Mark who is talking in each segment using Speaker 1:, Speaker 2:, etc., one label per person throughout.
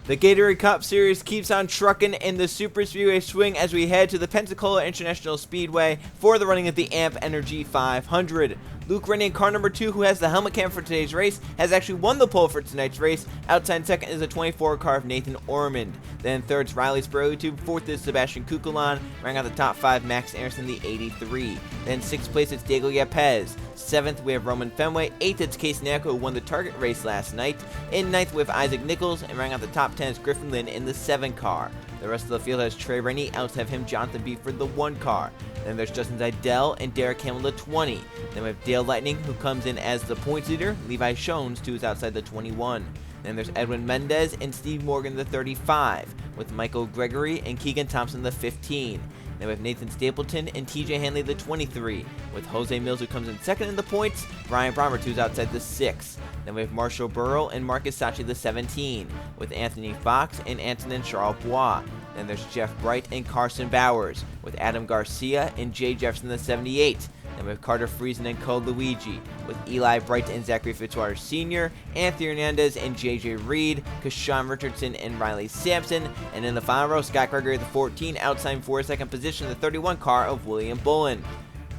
Speaker 1: The Gatorade Cup Series keeps on trucking in the Super Speedway swing as we head to the Pensacola International Speedway for the running of the AMP Energy 500. Luke Rennie in car number 2, who has the helmet cam for today's race, has actually won the pole for tonight's race. Outside second is a 24 car of Nathan Ormond. Then third is Riley Sperlitube. Fourth is Sebastian Kukulon. Rounding out the top 5, Max Anderson, the 83. Then 6th place, it's Diego Yepes. 7th, we have Roman Fenway. 8th, it's Case Nacco, who won the target race last night. In 9th, we have Isaac Nichols. And rounding out the top 10 is Griffin Lynn in the 7 car. The rest of the field has Trey Rennie. Outs have him, Jonathan Beeford, the 1 car. Then there's Justin Zidell and Derek Hamill, the 20. Then we have Dale Lightning, who comes in as the points leader. Levi Shones, who is outside the 21. Then there's Edwin Mendez and Steve Morgan, the 35, with Michael Gregory and Keegan Thompson, the 15. Then we have Nathan Stapleton and TJ Hanley, the 23, with Jose Mills, who comes in second in the points, Brian Bromert, who's outside the 6. Then we have Marshall Burrow and Marcus Sachi, the 17, with Anthony Fox and Antonin Charles-Bois. Then there's Jeff Bright and Carson Bowers, with Adam Garcia and Jay Jefferson, the 78. Then we have Carter Friesen and Cole Luigi, with Eli Bright and Zachary Fitzwater Sr., Anthony Hernandez and JJ Reed, Kashawn Richardson and Riley Sampson. And in the final row, Scott Gregory, the 14, outside for second position, the 31 car of William Bullen.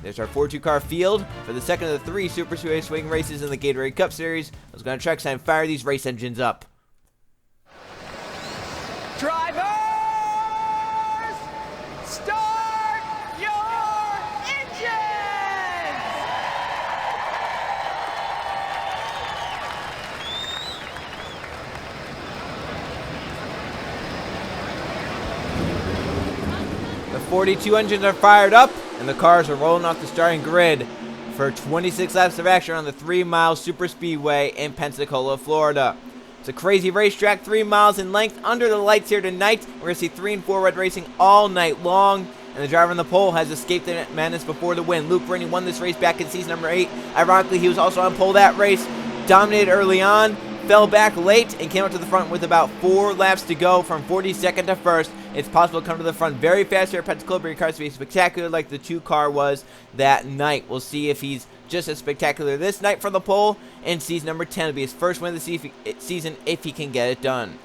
Speaker 1: There's our 4-2 car field for the second of the 3 Super Speedway swing races in the Gatorade Cup Series. Let's go on track time, fire these race engines up.
Speaker 2: Drivers, start your engines!
Speaker 1: The 42 engines are fired up, and the cars are rolling off the starting grid for 26 laps of action on the 3-mile Super Speedway in Pensacola, Florida. It's a crazy racetrack, 3 miles in length, under the lights here tonight. We're going to see 3 and 4 red racing all night long, and the driver on the pole has escaped the madness before the win. Luke Rennie won this race back in season number 8. Ironically, he was also on pole that race, dominated early on, fell back late, and came up to the front with about 4 laps to go from 42nd to 1st. It's possible to come to the front very fast here at Pensacola, but your car's to be spectacular like the 2 car was that night. We'll see if he's just as spectacular this night from the pole, and season number 10 will be his first win of the season if he can get it done.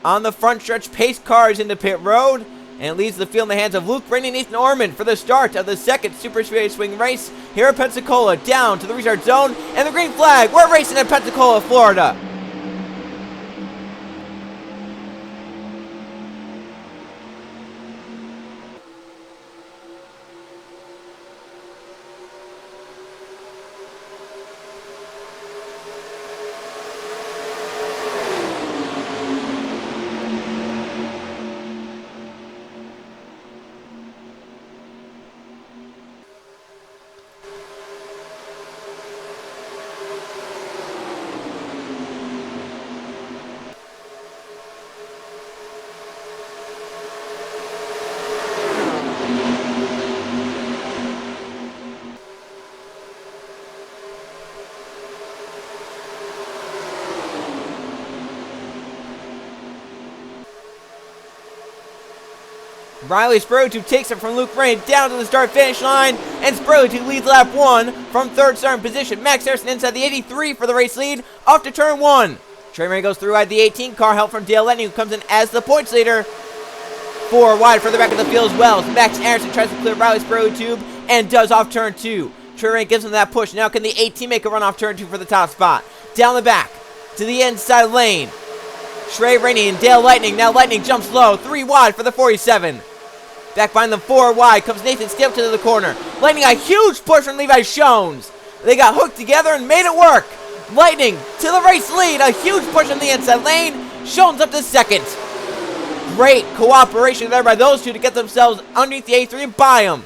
Speaker 1: On the front stretch, pace cars into pit road, and it leaves the field in the hands of Luke Rennie and Nathan Ormond for the start of the 2nd Super Speedway swing race here at Pensacola. Down to the restart zone, and the green flag. We're racing in Pensacola, Florida. Riley Sperlitube takes it from Luke Rennie down to the start-finish line, and Sperlitube leads lap 1 from 3rd starting position. Max Harrison inside the 83 for the race lead, off to turn 1. Trey Rennie goes through at the 18 car, help from Dale Lightning, who comes in as the points leader. 4 wide for the back of the field as well. Max Harrison tries to clear Riley Sperlitube and does off turn 2. Trey Rennie gives him that push. Now can the 18 make a run off turn 2 for the top spot? Down the back to the inside lane. Trey Rennie and Dale Lightning. Now Lightning jumps low. 3 wide for the 47. Back behind them 4 wide comes Nathan Stapleton to the corner. Lightning a huge push from Levi Shones. They got hooked together and made it work. Lightning to the race lead. A huge push on the inside lane. Shones up to 2nd. Great cooperation there by those two to get themselves underneath the A3 and buy them.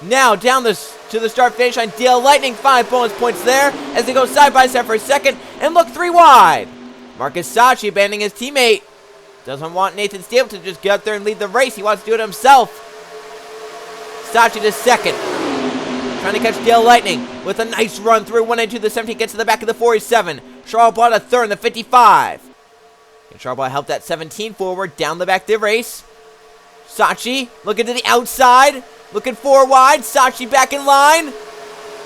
Speaker 1: Now down to the start finish line. Dale Lightning 5 bonus points there as they go side by side for a 2nd. And look, 3 wide. Marcus Sachi abandoning his teammate. Doesn't want Nathan Stapleton to just get out there and lead the race. He wants to do it himself. Sachi to 2nd. Trying to catch Dale Lightning with a nice run through 192. The 17 gets to the back of the 47. Charles-Bois to 3rd in the 55. And Charles-Bois helped that 17 forward down the back of the race. Sachi looking to the outside. Looking 4 wide. Sachi back in line.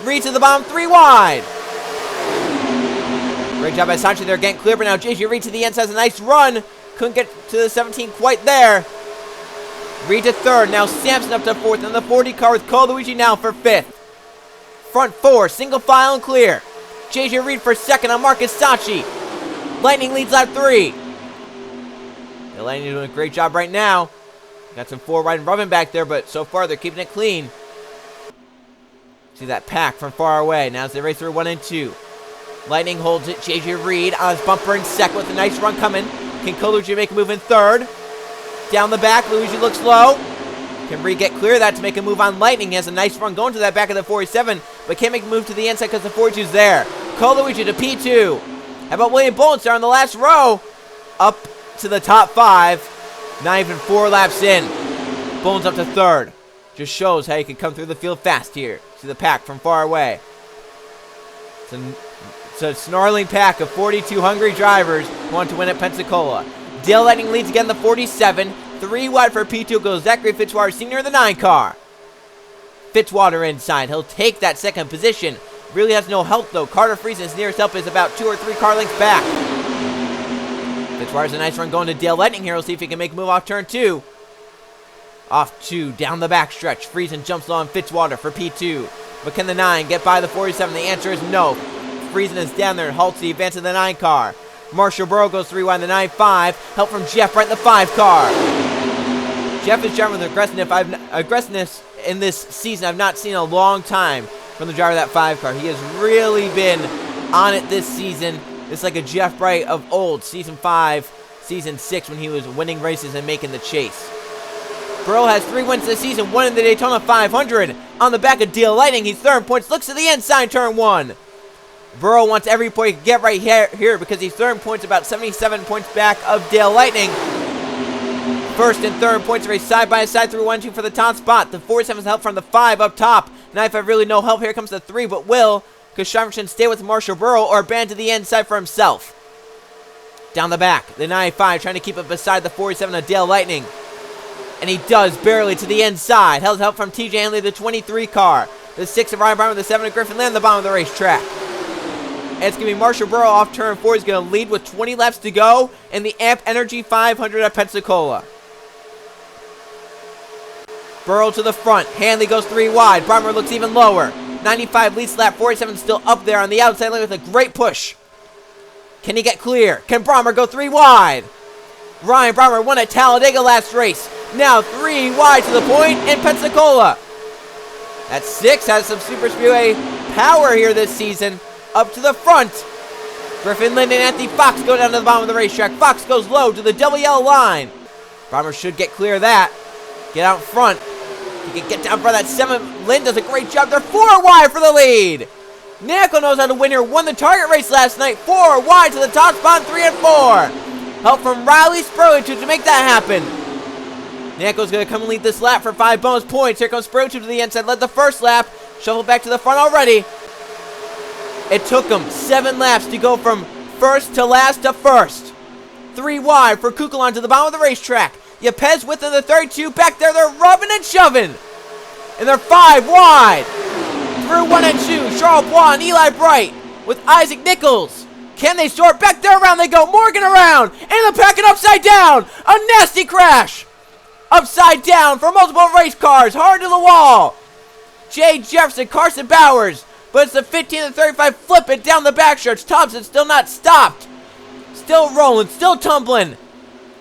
Speaker 1: Reed to the bottom, 3 wide. Great job by Sachi there, getting clear, but now JJ Reed to the inside has a nice run Couldn't get to the 17 quite there. Reed to third. Now Sampson up to fourth. And the 40 car with Cole Luigi now for fifth. Front four. Single file and clear. JJ Reed for second on Marcus Sachi. Lightning leads lap 3. The Lightning doing a great job right now. Got some four-wide and rubbing back there, but so far they're keeping it clean. See that pack from far away. Now as they race through 1 and 2. Lightning holds it. JJ Reed on his bumper in second with a nice run coming. Can Luigi make a move in third? Down the back, Luigi looks low. Can Reed get clear of that to make a move on Lightning? He has a nice run going to that back of the 47, but can't make a move to the inside because the 42's there. Luigi to P2. How about William Bolenstar on the last row? Up to the top 5. Not even 4 laps in. Bones up to third. Just shows how you can come through the field fast here. See the pack from far away. It's a snarling pack of 42 hungry drivers who want to win at Pensacola. Dale Lightning leads again the 47. 3 wide for P2 goes Zachary Fitzwater Sr. in the 9 car. Fitzwater inside. He'll take that second position. Really has no help though. Carter Friesen's nearest help is about 2 or 3 car lengths back. Fitzwater's a nice run going to Dale Lightning here. We'll see if he can make a move off turn 2. Off 2, down the back stretch. Friesen jumps low on Fitzwater for P2. But can the 9 get by the 47? The answer is no. Friesen is down there and halts the advance of the 9 car. Marshall Burrow goes 3 wide in the 9-5. Help from Jeff right in the 5 car. Jeff is driving with aggressiveness in this season I've not seen in a long time from the driver of that 5 car. He has really been on it this season. It's like a Jeff Bright of old, season 5, season 6, when he was winning races and making the chase. Burrow has 3 wins this season, 1 in the Daytona 500. On the back of Dale Lightning, he's third in points, looks to the inside, turn 1. Burrow wants every point he can get right here because he's third in points, about 77 points back of Dale Lightning. First and third points race side by side through 1-2 for the top spot. The 47's help from the 5 up top. 9-5 really no help. Here comes the 3, but will because Shiverson stay with Marshall Burrow or band to the inside for himself. Down the back, the 9-5 trying to keep it beside the 47 of Dale Lightning. And he does barely to the inside. Held help from TJ Henley, the 23 car. The 6 of Ryan Brown with the 7 of Griffin Land, the bottom of the racetrack. And it's going to be Marshall Burrow off turn 4. He's going to lead with 20 laps to go in the AMP Energy 500 at Pensacola. Burrow to the front. Hanley goes 3 wide. Brommer looks even lower. 95 leads lap. 47 still up there on the outside lane with a great push. Can he get clear? Can Brommer go 3 wide? Ryan Brommer won at Talladega last race. Now 3 wide to the point in Pensacola. That 6 has some Super Speedway power here this season. Up to the front. Griffin Lind and Anthony Fox go down to the bottom of the racetrack. Fox goes low to the double yellow line. Brommer should get clear of that. Get out front. He can get down for that 7. Lind does a great job. They're 4 wide for the lead. Nackel knows how to win here. Won the target race last night. 4 wide to the top spot. 3 and 4. Help from Riley Spurlington to make that happen. Nackel's going to come and lead this lap for 5 bonus points. Here comes Spurlington to the inside. Led the first lap. Shuffle back to the front already. It took him 7 laps to go from first to last to first. 3 wide for Kukulon to the bottom of the racetrack. Yepes within the 32. Back there, they're rubbing and shoving. And they're 5 wide. Through 1 and 2. Charles Bois and Eli Bright with Isaac Nichols. Can they sort? Back there around they go. Morgan around. And the pack and upside down. A nasty crash. Upside down for multiple race cars. Hard to the wall. Jay Jefferson, Carson Bowers. But it's the 15 and 35 flip it down the backstretch. Thompson still not stopped. Still rolling, still tumbling.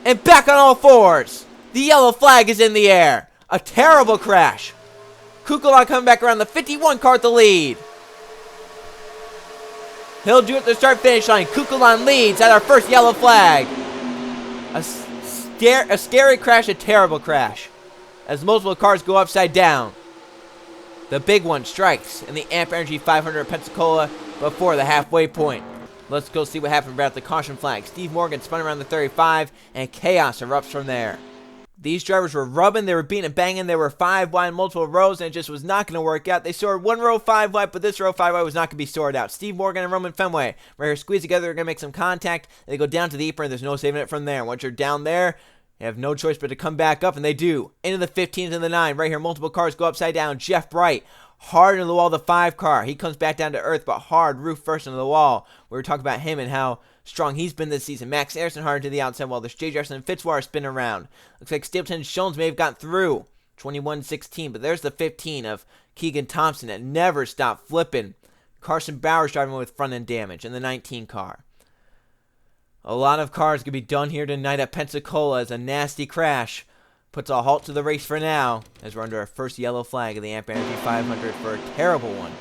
Speaker 1: And back on all 4s. The yellow flag is in the air. A terrible crash. Kukulon coming back around the 51 car at the lead. He'll do it at the start-finish line. Kukulon leads at our first yellow flag. A scary crash, a terrible crash. As multiple cars go upside down. The big one strikes in the AMP Energy 500 at Pensacola before the halfway point. Let's go see what happened right at the caution flag. Steve Morgan spun around the 35, and chaos erupts from there. These drivers were rubbing, they were beating and banging, they were 5 wide in multiple rows, and it just was not going to work out. They soared 1 row 5 wide, but this row 5 wide was not going to be sorted out. Steve Morgan and Roman Fenway right here squeeze together, they're going to make some contact. They go down to the apron, there's no saving it from there. Once you're down there, you have no choice but to come back up, and they do. Into the 15s and the 9. Right here, multiple cars go upside down. Jeff Bright hard into the wall, the 5 car. He comes back down to earth, but hard, roof first into the wall. We were talking about him and how strong he's been this season. Max Anderson hard to the outside wall. There's J. Jefferson and Fitzwater spinning around. Looks like Stapleton and Jones may have gotten through. 21-16, but there's the 15 of Keegan Thompson that never stopped flipping. Carson Bowers driving with front end damage in the 19 car. A lot of cars going to be done here tonight at Pensacola as a nasty crash puts a halt to the race for now as we're under our first yellow flag of the Amp Energy 500 for a terrible one.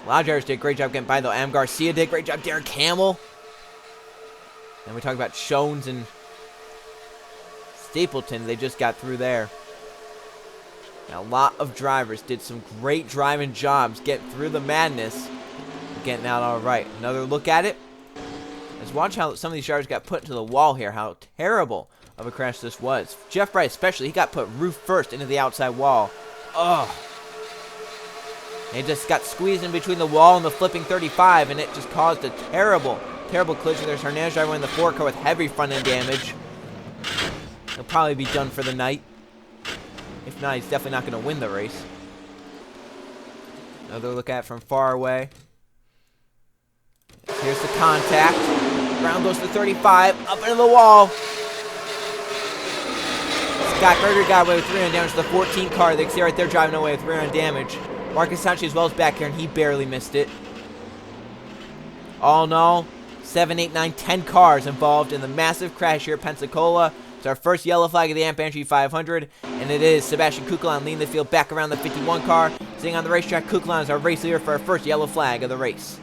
Speaker 1: A lot of drivers did a great job getting by though. Am Garcia did a great job. Derek Hamill. And we talk about Jones and Stapleton. They just got through there. Now, a lot of drivers did some great driving jobs getting through the madness and getting out all right. Another look at it. Let's watch how some of these drivers got put into the wall here. How terrible of a crash this was. Jeff Bright especially, he got put roof first into the outside wall. Ugh. And he just got squeezed in between the wall and the flipping 35, and it just caused a terrible, terrible collision. There's Hernandez driver in the 4 car with heavy front end damage. He'll probably be done for the night. If not, he's definitely not going to win the race. Another look at it from far away. Here's the contact. Ground goes to 35, up into the wall. Scott Berger got away with 3 on damage to the 14 car. They can see right there driving away with 3 on damage. Marcus Sanchez well is back here, and he barely missed it. All in all, 7, 8, 9, 10 cars involved in the massive crash here at Pensacola. It's our first yellow flag of the Amp Energy 500, and it is Sebastian Kukulon leading the field back around the 51 car. Sitting on the racetrack, Kukulon is our race leader for our first yellow flag of the race.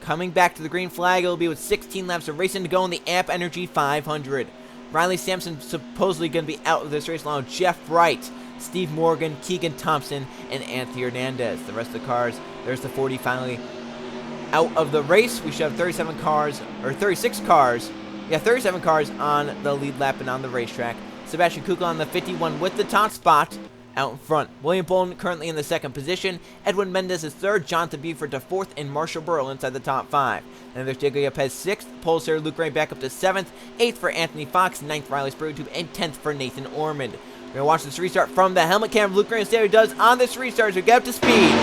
Speaker 1: Coming back to the green flag, it will be with 16 laps of racing to go in the Amp Energy 500. Riley Sampson supposedly going to be out of this race along with Jeff Wright, Steve Morgan, Keegan Thompson, and Anthony Hernandez. The rest of the cars, there's the 40 finally out of the race. We should have 37 cars, or 36 cars. Yeah, 37 cars on the lead lap and on the racetrack. Sebastian Kukulon on the 51 with the top spot out in front. William Bolin currently in the 2nd position. Edwin Mendez is 3rd. Jonathan Buford to 4th. And Marshall Burrow inside the top 5. And there's Diego Yepes 6th. Pole Sarah Luke Ray back up to 7th. 8th for Anthony Fox. 9th Riley Spurgeon. And 10th for Nathan Ormond. We're going to watch this restart from the helmet cam. Luke Ray and see how he does on this restart as we get up to speed.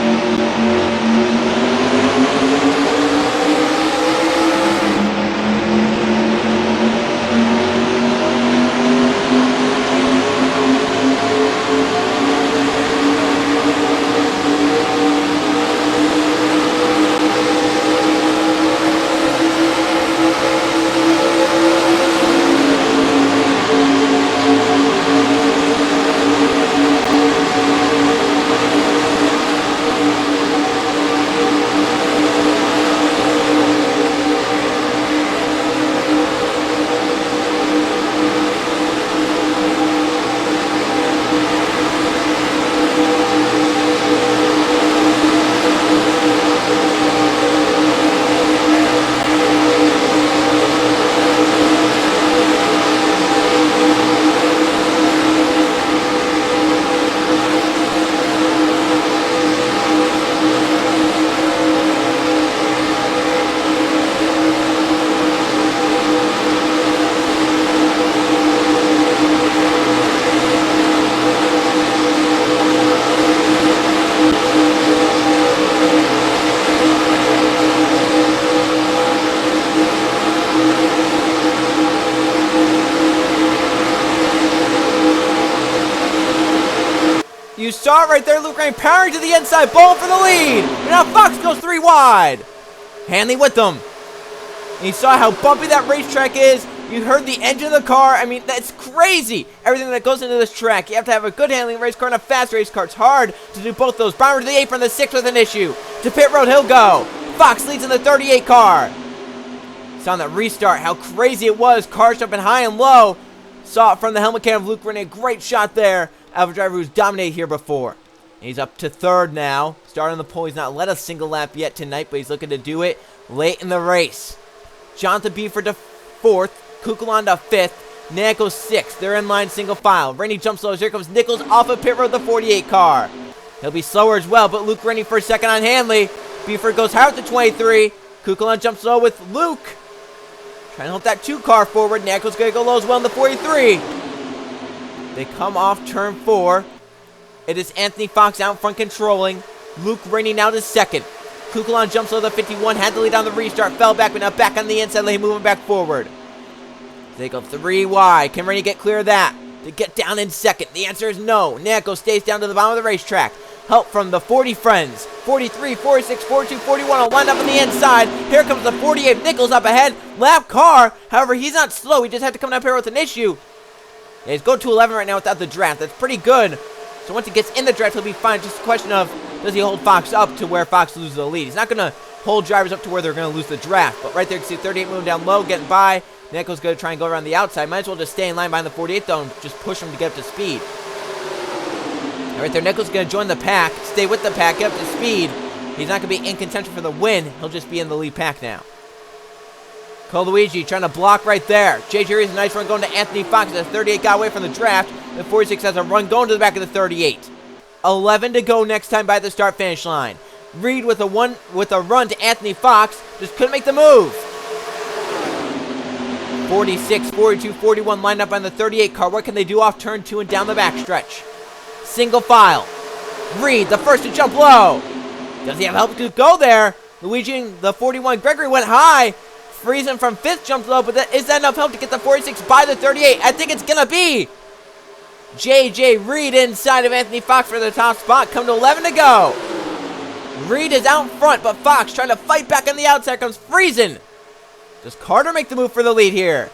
Speaker 1: You saw it right there, Luke Rain powering to the inside, ball for the lead. And now Fox goes 3 wide. Hanley with them. And you saw how bumpy that racetrack is. You heard the engine of the car. I mean, that's crazy. Everything that goes into this track. You have to have a good handling race car and a fast race car. It's hard to do both those. Bomber to the apron, the 6th with an issue. To pit road, he'll go. Fox leads in the 38 car. Saw on that restart how crazy it was. Cars jumping high and low. Saw it from the helmet cam of Luke Rennie. Great shot there. Of a driver who's dominated here before. And he's up to 3rd now. Starting on the pole. He's not led a single lap yet tonight, but he's looking to do it late in the race. Jonathan Buford to 4th. Kukulon to 5th. Nichols 6th. They're in line single file. Rennie jumps low. Here comes Nichols off of pit road, the 48 car. He'll be slower as well, but Luke Rennie for 2nd on Hanley. Buford goes hard to 23. Kukulon jumps low with Luke. Trying to help that 2 car forward. Nichols going to go low as well in the 43. They come off turn 4. It is Anthony Fox out front controlling. Luke Rainey now to second. Kukulon jumps over the 51, had the lead on the restart, fell back, but now back on the inside lane, moving back forward. They go 3 wide. Can Rainey get clear of that to get down in second? The answer is no. Nako stays down to the bottom of the racetrack. Help from the 40 friends. 43, 46, 42, 41 will line up on the inside. Here comes the 48. Nichols up ahead. Lap car. However, he's not slow. He just had to come up here with an issue. Yeah, he's going to 11 right now without the draft. That's pretty good. So once he gets in the draft, he'll be fine. Just a question of, does he hold Fox up to where Fox loses the lead? He's not going to hold drivers up to where they're going to lose the draft. But right there, you can see 38 moving down low, getting by. Nichols going to try and go around the outside. Might as well just stay in line behind the 48, though, and just push him to get up to speed. Right there, Nichols is going to join the pack, stay with the pack, get up to speed. He's not going to be in contention for the win. He'll just be in the lead pack now. Coluigi trying to block right there. JJ Reed's a nice run going to Anthony Fox. The 38 got away from the draft. The 46 has a run going to the back of the 38. 11 to go next time by the start-finish line. Reed with a run to Anthony Fox. Just couldn't make the move. 46, 42, 41 lined up on the 38 car. What can they do off turn 2 and down the backstretch? Single file. Reed, the first to jump low. Does he have help to go there? Luigi, the 41. Gregory went high. Friesen from 5th jumped low, but is that enough help to get the 46 by the 38? I think it's going to be. JJ Reed inside of Anthony Fox for the top spot. Come to 11 to go. Reed is out front, but Fox trying to fight back on the outside. Comes Friesen. Does Carter make the move for the lead here?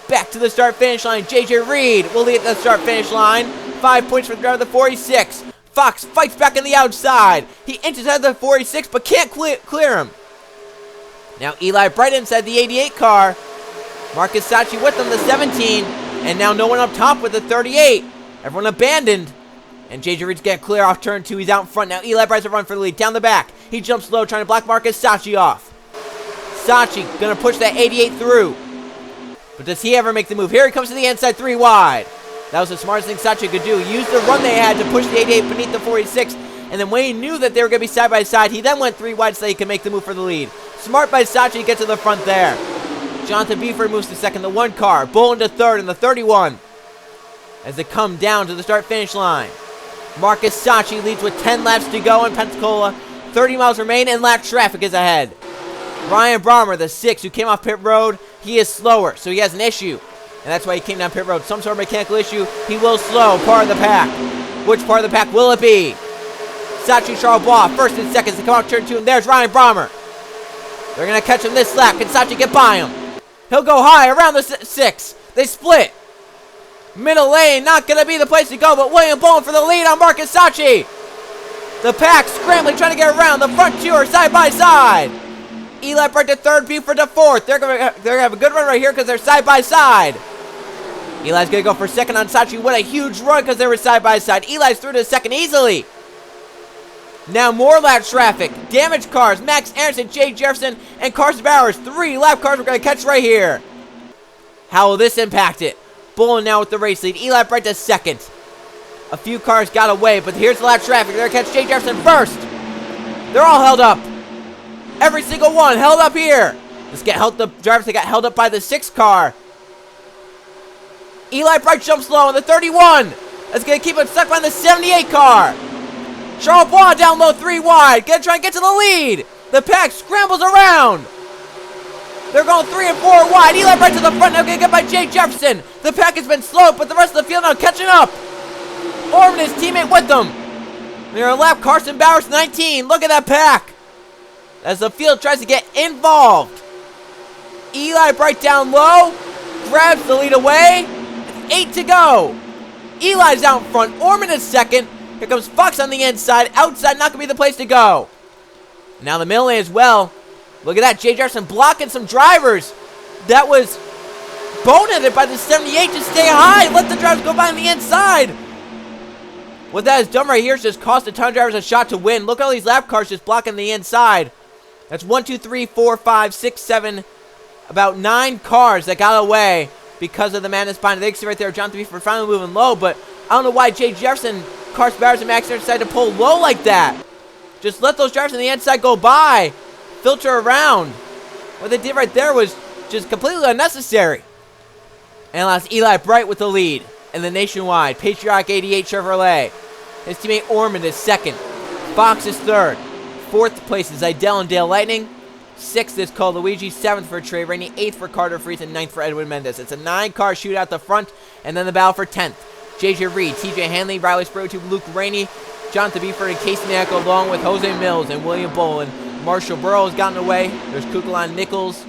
Speaker 1: Back to the start-finish line. JJ Reed will lead at the start-finish line. 5 points for the driver of the 46. Fox fights back on the outside. He inches ahead of the 46, but can't clear him. Now Eli Bright inside the 88 car. Marcus Sachi with them, the 17. And now no one up top with the 38. Everyone abandoned. And JJ Reed's getting clear off turn 2. He's out in front. Now Eli Bright's a run for the lead. Down the back. He jumps low, trying to block Marcus Sachi off. Sachi going to push that 88 through. But does he ever make the move? Here he comes to the inside, 3 wide. That was the smartest thing Sachi could do. He used the run they had to push the 88 beneath the 46. And then when he knew that they were going to be side by side, he then went 3 wide so he could make the move for the lead. Smart by Sachi to get to the front there. Jonathan Beeford moves to second, the 1 car. Bolin to third, and the 31. As they come down to the start-finish line. Marcus Sachi leads with 10 laps to go in Pensacola. 30 miles remain, and lap traffic is ahead. Ryan Brommer, the 6, who came off pit road, he is slower, so he has an issue. And that's why he came down pit road. Some sort of mechanical issue. He will slow part of the pack. Which part of the pack will it be? Sachi Charlebois, first and second. They come off turn 2, and there's Ryan Brommer. They're going to catch him this lap. Can Sachi get by him? He'll go high around the 6. They split. Middle lane, not going to be the place to go, but William Bolin for the lead on Marcus Sachi. The pack scrambling, trying to get around. The front 2 are side by side. Eli Bright to third, Buford to fourth. They're gonna have a good run right here because they're side by side. Eli's gonna go for second on Sachi. What a huge run because they were side by side. Eli's through to second easily. Now more lap traffic. Damaged cars. Max Aronson, Jay Jefferson, and Carson Bowers. 3 lap cars we're gonna catch right here. How will this impact it? Bolin now with the race lead. Eli Bright to second. A few cars got away, but here's the lap traffic. They're gonna catch Jay Jefferson first. They're all held up. Every single one held up here. The drivers that got held up by the 6 car. Eli Bright jumps low on the 31. That's going to keep him stuck behind the 78 car. Charlebois down low 3 wide. Gonna try and get to the lead. The pack scrambles around. They're going 3 and 4 wide. Eli Bright to the front now, going to get by Jay Jefferson. The pack has been slow, but the rest of the field now catching up. Orman, his teammate, with them. They're on lap. Carson Bowers 19. Look at that pack. As the field tries to get involved. Eli Bright down low. Grabs the lead away. 8 to go. Eli's out in front. Orman is second. Here comes Fox on the inside. Outside, not going to be the place to go. Now the middle lane as well. Look at that. Jay Jefferson blocking some drivers. That was boneheaded by the 78 to stay high. Let the drivers go by on the inside. What that has done right here is just cost a ton of drivers a shot to win. Look at all these lap cars just blocking the inside. That's 1, 2, 3, 4, 5, 6, 7, about 9 cars that got away because of the madness behind it. They can see right there, Jonathan Beeford finally moving low, but I don't know why Jay Jefferson, Carson Bowers, and Max Aronson decided to pull low like that. Just let those drivers on the inside go by. Filter around. What they did right there was just completely unnecessary. And last, Eli Bright with the lead. in the Nationwide Patriotic 88 Chevrolet. His teammate Ormond is second. Fox is third. Fourth place is Idell and Dale Lightning. Sixth is Cole Luigi. Seventh for Trey Rainey. Eighth for Carter Freeze. And ninth for Edwin Mendez. It's a 9-car shootout at the front. And then the battle for 10th. JJ Reed, TJ Hanley, Riley Sprotube, Luke Rainey, Jonathan Beeford, and Casey Nacko, along with Jose Mills and William Bolin. Marshall Burrow has gotten away. There's Kukulon Nichols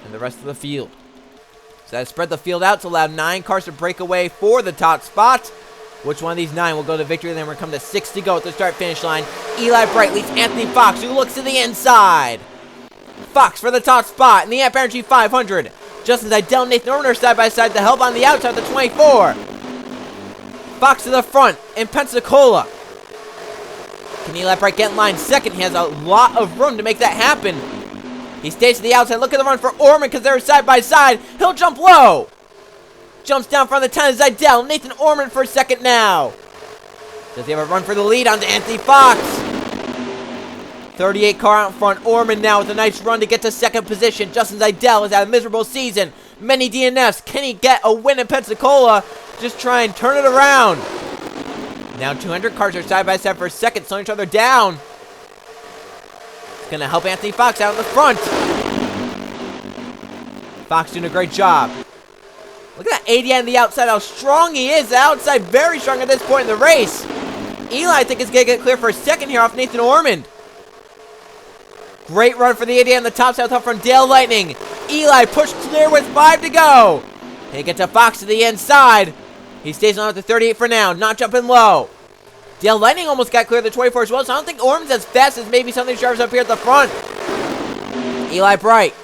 Speaker 1: and the rest of the field. So that spread the field out to allow 9 cars to break away for the top spot. Which one of these 9 will go to victory? Then we're coming to 6 to go at the start-finish line. Eli Bright leads Anthony Fox, who looks to the inside. Fox for the top spot in the Amp Energy 500. Justin Idell and Nathan Orman are side by side to help on the outside of the 24. Fox to the front in Pensacola. Can Eli Bright get in line second? He has a lot of room to make that happen. He stays to the outside. Look at the run for Orman because they're side by side. He'll jump low. Jumps down front of the 10 is Idell. Nathan Orman for second now. Does he have a run for the lead onto Anthony Fox? 38 car out in front. Orman now with a nice run to get to second position. Justin Idell has had a miserable season. Many DNFs. Can he get a win in Pensacola? Just try and turn it around. Now 200 cars are side by side for second, slowing each other down. It's going to help Anthony Fox out in the front. Fox doing a great job. Look at that 80 on the outside, how strong he is. The outside very strong at this point in the race. Eli, I think, is going to get clear for a second here off Nathan Ormond. Great run for the 80 on the top side, help from Dale Lightning. Eli pushed clear with 5 to go. They get to Fox to the inside. He stays on at the 38 for now, not jumping low. Dale Lightning almost got clear of the 24 as well, so I don't think Ormond's as fast as maybe some of these drivers up here at the front. Eli Bright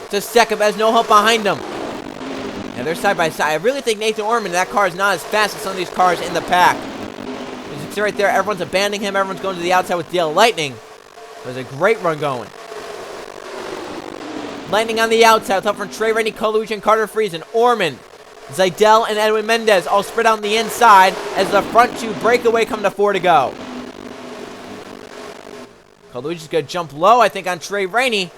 Speaker 1: to second, but has no help behind him. And they're side by side. I really think Nathan Ormond, that car is not as fast as some of these cars in the pack. You can see right there, everyone's abandoning him. Everyone's going to the outside with Dale Lightning. There's a great run going. Lightning on the outside, with help from Trey Rainey, Colucci, and Carter Freeze, and Ormond. Zidell and Edwin Mendez all spread out on the inside as the front 2 breakaway come to 4 to go. Colucci's going to jump low, I think, on Trey Rainey.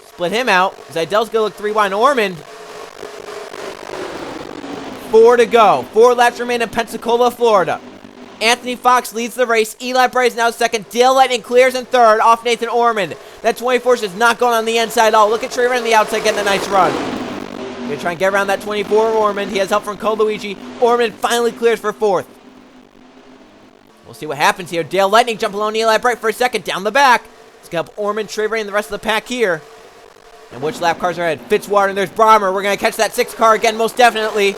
Speaker 1: Split him out. Zidell's going to look 3 wide on Ormond. 4 to go. 4 laps remain in Pensacola, Florida. Anthony Fox leads the race. Eli Bright is now second. Dale Lightning clears in third off Nathan Ormond. That 24 is not going on the inside at all. Look at Trey Rainey on the outside getting a nice run. Gonna try and get around that 24 Ormond. He has help from Cole Luigi. Ormond finally clears for 4th. We'll see what happens here. Dale Lightning jumping along Eli Bright for a second. Down the back. It's gonna help Ormond, Trey Rainey, and the rest of the pack here. And which lap cars are ahead? Fitzwater and there's Brahmer. We're gonna catch that 6 car again, most definitely.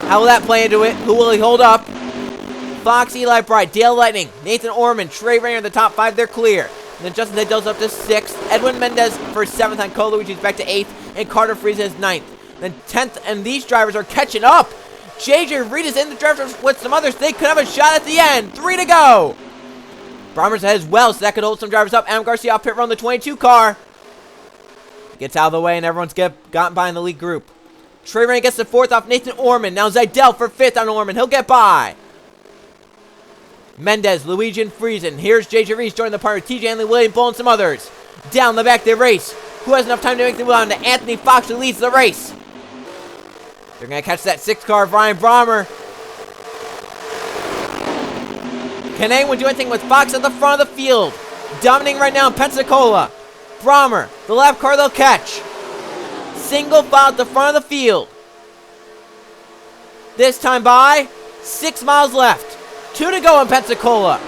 Speaker 1: How will that play into it? Who will he hold up? Fox, Eli Bright, Dale Lightning, Nathan Ormond, Trey Rainey are the top 5. They're clear. And then Justin Zidell's up to 6th. Edwin Mendez for 7th on Cole Luigi's back to 8th. And Carter Freeze is 9th. Then 10th, and these drivers are catching up. JJ Reed is in the drivers with some others. They could have a shot at the end. 3 to go. Brahmer's ahead as well, so that could hold some drivers up. Adam Garcia off pit road on the 22 car. Gets out of the way, and everyone's gotten by in the lead group. Trey Rainey gets the 4th off Nathan Ormond. Now Zidell for 5th on Ormond. He'll get by. Mendez, Luigi, and Friesen. Here's JJ Reese joining the party with TJ Hanley, William Bull, and some others. Down the back they race. Who has enough time to make the move on to Anthony Fox, who leads the race. They're going to catch that 6 car, Brian Brahmer. Can anyone do anything with Fox at the front of the field? Dominating right now in Pensacola. Brahmer, the lap car they'll catch. Single file at the front of the field. This time by 6 miles left. 2 to go in Pensacola.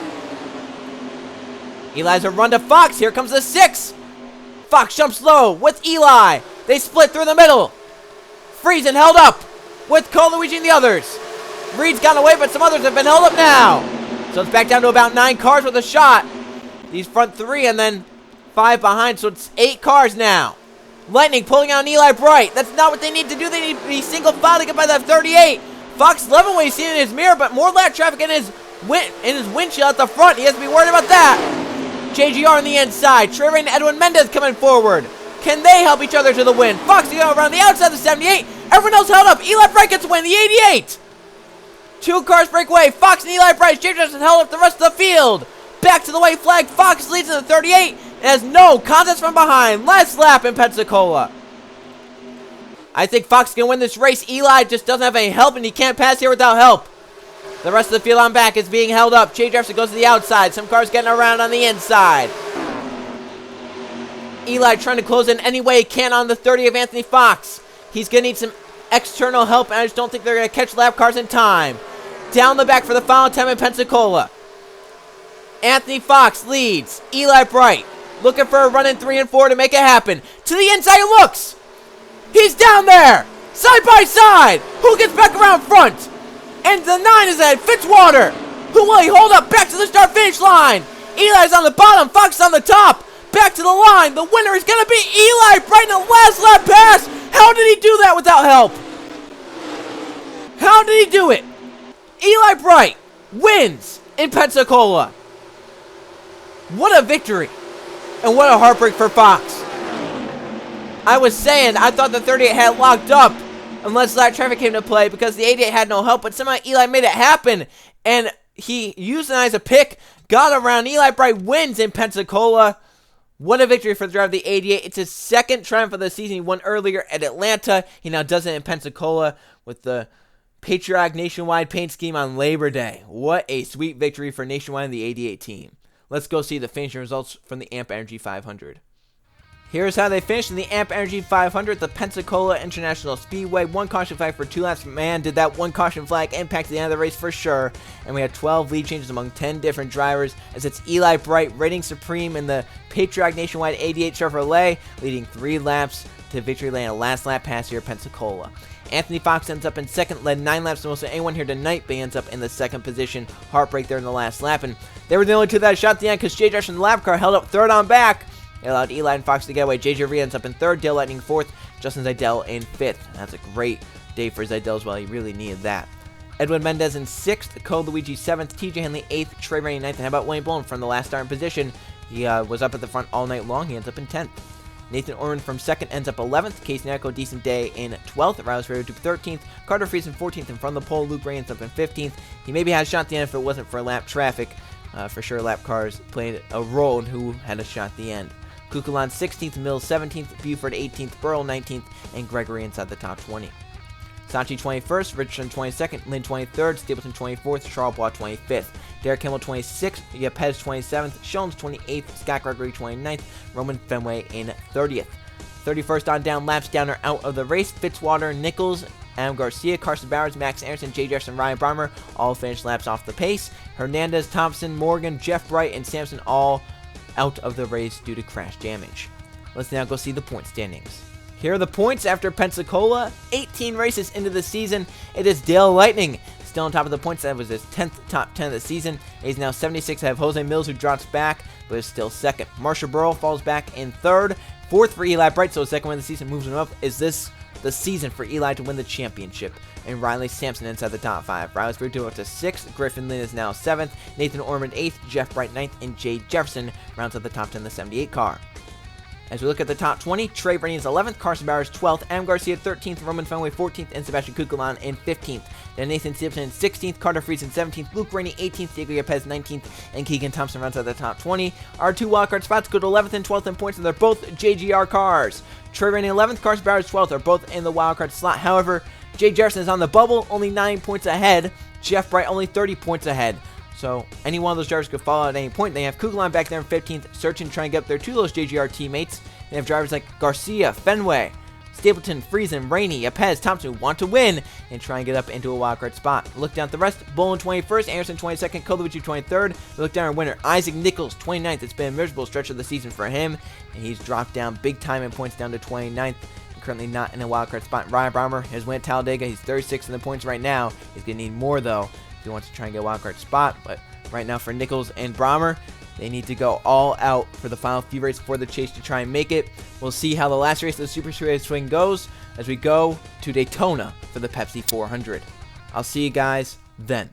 Speaker 1: Eli's a run to Fox. Here comes the 6. Fox jumps low with Eli. They split through the middle. Friesen held up with Cole Luigi and the others. Reed's gone away, but some others have been held up now. So it's back down to about 9 cars with a shot. These front 3 and then 5 behind, so it's 8 cars now. Lightning pulling out Eli Bright. That's not what they need to do. They need to be single file to get by that 38. Fox loving what he's seeing in his mirror, but more lap traffic in his windshield at the front. He has to be worried about that. JGR on the inside. Trey Rainey and Edwin Mendez coming forward. Can they help each other to the win? Fox go around the outside of the 78. Everyone else held up. Eli Bright gets to win the 88. 2 cars break away. Fox and Eli Bright. JJ Justin held up the rest of the field. Back to the white flag. Fox leads in the 38 and has no contest from behind. Last lap in Pensacola. I think Fox can win this race. Eli just doesn't have any help, and he can't pass here without help. The rest of the field on back is being held up. Jay Jefferson goes to the outside. Some cars getting around on the inside. Eli trying to close in any way he can on the 30 of Anthony Fox. He's going to need some external help, and I just don't think they're going to catch lap cars in time. Down the back for the final time in Pensacola. Anthony Fox leads. Eli Bright looking for a run in 3 and 4 to make it happen. To the inside he looks. He's down there. Side by side. Who gets back around front? And the 9 is ahead. Fitzwater. Who will he hold up back to the start-finish line? Eli's on the bottom. Fox is on the top. Back to the line. The winner is going to be Eli Bright in the last lap pass. How did he do that without help? How did he do it? Eli Bright wins in Pensacola. What a victory. And what a heartbreak for Fox. I was saying, I thought the 38 had locked up unless light traffic came to play because the 88 had no help, but somehow Eli made it happen. And he used it as a pick, got around. Eli Bright wins in Pensacola. What a victory for the driver of the 88. It's his second triumph of the season. He won earlier at Atlanta. He now does it in Pensacola with the patriotic nationwide paint scheme on Labor Day. What a sweet victory for Nationwide and the 88 team. Let's go see the finishing results from the AMP Energy 500. Here's how they finished in the AMP Energy 500, the Pensacola International Speedway. 1 caution flag for 2 laps. Man, did that 1 caution flag impact the end of the race for sure. And we had 12 lead changes among 10 different drivers, as it's Eli Bright reigning supreme in the patriotic Nationwide 88 Chevrolet, leading 3 laps to victory lane, a last lap pass here at Pensacola. Anthony Fox ends up in second, led 9 laps the most of anyone here tonight, but he ends up in the second position. Heartbreak there in the last lap, and they were the only 2 that shot at the end because Jay Jefferson, the lap car, held up third on back. It allowed Eli and Fox to get away. JJ Rhea ends up in third, Dale Lightning fourth, Justin Zidell in fifth. That's a great day for Zidell as well. He really needed that. Edwin Mendez in sixth, Cole Luigi seventh, TJ Henley eighth, Trey Rainey ninth, and how about Wayne Blown from the last starting position? He was up at the front all night long. He ends up in 10th. Nathan Orman from second ends up 11th. Casey Neco, decent day, in 12th. Riley Ferreira 13th. Carter Friesen 14th, and from the pole, Luke Ray ends up in 15th. He maybe had a shot at the end if it wasn't for lap traffic. For sure, lap cars played a role in who had a shot at the end. Kukulan 16th, Mills 17th, Buford 18th, Burrow 19th, and Gregory inside the top 20. Sachi 21st, Richardson 22nd, Lynn 23rd, Stapleton 24th, Charlebois 25th, Derek Kimmel 26th, Yepes 27th, Shones 28th, Scott Gregory 29th, Roman Fenway in 30th. 31st on down, laps down or out of the race, Fitzwater, Nichols, Adam Garcia, Carson Bowers, Max Anderson, Jay Jefferson, Ryan Brommer all finished laps off the pace. Hernandez, Thompson, Morgan, Jeff Bright, and Sampson all out of the race due to crash damage. Let's now go see the point standings. Here are the points after Pensacola. 18 races into the season. It is Dale Lightning still on top of the points. That was his 10th top 10 of the season. He's now 76 ahead of Jose Mills, who drops back, but is still second. Marshall Burrow falls back in third. Fourth for Eli Bright, so his second win of the season moves him up. Is this the season for Eli to win the championship? And Riley Sampson inside the top 5. Riley Spirito up to 6th. Griffin Lynn is now 7th. Nathan Ormond 8th. Jeff Bright 9th. And Jay Jefferson rounds out the top 10 of the 78 car. As we look at the top 20, Trey Rainey is 11th, Carson Bowers 12th, Adam Garcia 13th, Roman Fenway 14th, and Sebastian Kukulan in 15th. Then Nathan Stapleton in 16th, Carter Friesen 17th, Luke Rainey 18th, Diego Yepes 19th, and Keegan Thompson rounds out the top 20. Our 2 wildcard spots go to 11th and 12th in points, and they're both JGR cars. Trey Rainey 11th, Carson Bowers 12th are both in the wildcard slot. However, Jay Jefferson is on the bubble, only 9 points ahead. Jeff Bright only 30 points ahead. So any one of those drivers could fall out at any point. They have Kukulan back there in 15th, searching, trying to get up there to those JGR teammates. They have drivers like Garcia, Fenway, Stapleton, Friesen, Rainey, Yepes, Thompson who want to win and try and get up into a wildcard spot. Look down at the rest. Bolin 21st, Anderson 22nd, Kolovich 23rd. We look down our winner, Isaac Nichols 29th. It's been a miserable stretch of the season for him, and he's dropped down big time in points down to 29th. And currently not in a wildcard spot. Ryan Brommer has win at Talladega. He's 36th in the points right now. He's going to need more, though, if he wants to try and get a wildcard spot. But right now for Nichols and Brommer, they need to go all out for the final few races for the chase to try and make it. We'll see how the last race of the Super Speedway swing goes as we go to Daytona for the Pepsi 400. I'll see you guys then.